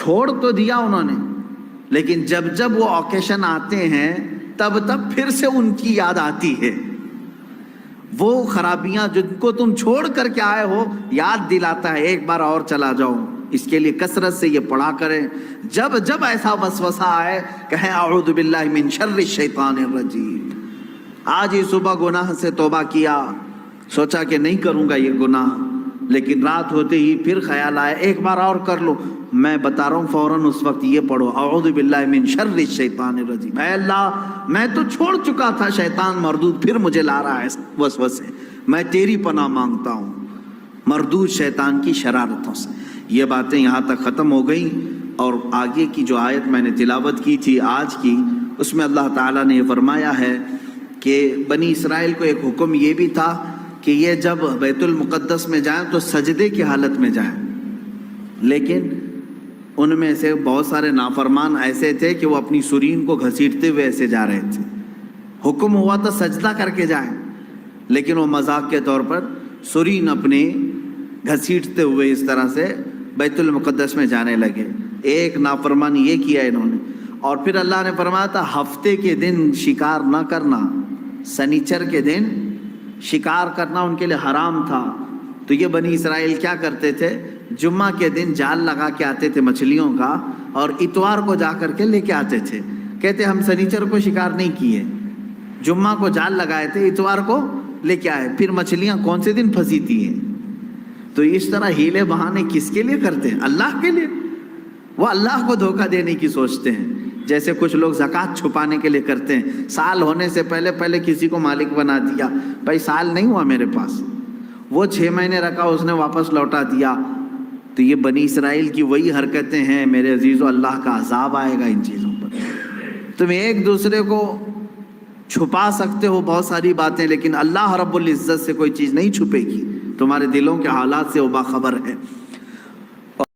چھوڑ تو دیا انہوں نے، لیکن جب جب وہ اوکیشن آتے ہیں تب تب پھر سے ان کی یاد آتی ہے. وہ خرابیاں جن کو تم چھوڑ کر کے آئے ہو یاد دلاتا ہے ایک بار اور چلا جاؤ. اس کے لیے کثرت سے یہ پڑھا کریں. جب جب ایسا وسوسہ آئے کہیں اعوذ باللہ من شر الشیطان الرجیم. آج ہی صبح گناہ سے توبہ کیا، سوچا کہ نہیں کروں گا یہ گناہ، لیکن رات ہوتے ہی پھر خیال آیا ایک بار اور کر لو. میں بتا رہا ہوں فوراً اس وقت یہ پڑھو اعوذ باللہ من شر الشیطان الرجیم. اے اللہ میں تو چھوڑ چکا تھا شیطان مردود، پھر مجھے لا رہا ہے وسوسے، میں تیری پناہ مانگتا ہوں مردود شیطان کی شرارتوں سے. یہ باتیں یہاں تک ختم ہو گئیں. اور آگے کی جو آیت میں نے تلاوت کی تھی آج کی، اس میں اللہ تعالیٰ نے یہ فرمایا ہے کہ بنی اسرائیل کو ایک حکم یہ بھی تھا کہ یہ جب بیت المقدس میں جائیں تو سجدے کی حالت میں جائیں، لیکن ان میں سے بہت سارے نافرمان ایسے تھے کہ وہ اپنی سرین کو گھسیٹتے ہوئے ایسے جا رہے تھے. حکم ہوا تو سجدہ کر کے جائیں، لیکن وہ مذاق کے طور پر سرین اپنی گھسیٹتے ہوئے اس طرح سے بیت المقدس میں جانے لگے. ایک نافرمان یہ کیا انہوں نے. اور پھر اللہ نے فرمایا تھا ہفتے کے دن شکار نہ کرنا، سنیچر کے دن شکار کرنا ان کے لیے حرام تھا. تو یہ بنی اسرائیل کیا کرتے تھے، جمعہ کے دن جال لگا کے آتے تھے مچھلیوں کا، اور اتوار کو جا کر کے لے کے آتے تھے. کہتے ہم سنیچر کو شکار نہیں کیے، جمعہ کو جال لگائے تھے، اتوار کو لے کے آئے. پھر مچھلیاں کون سے دن پھنسی تھی ہیں. تو اس طرح ہیلے بہانے کس کے لیے کرتے ہیں؟ اللہ کے لیے. وہ اللہ کو دھوکہ دینے کی سوچتے ہیں. جیسے کچھ لوگ زکوٰۃ چھپانے کے لیے کرتے ہیں، سال ہونے سے پہلے کسی کو مالک بنا دیا، بھائی سال نہیں ہوا میرے پاس، وہ 6 مہینے رکھا اس نے واپس لوٹا دیا. تو یہ بنی اسرائیل کی وہی حرکتیں ہیں میرے عزیزو. اللہ کا عذاب آئے گا ان چیزوں پر. تم ایک دوسرے کو چھپا سکتے ہو بہت ساری باتیں، لیکن اللہ رب العزت سے کوئی چیز نہیں چھپے گی. تمہارے دلوں کے حالات سے وہ باخبر ہے.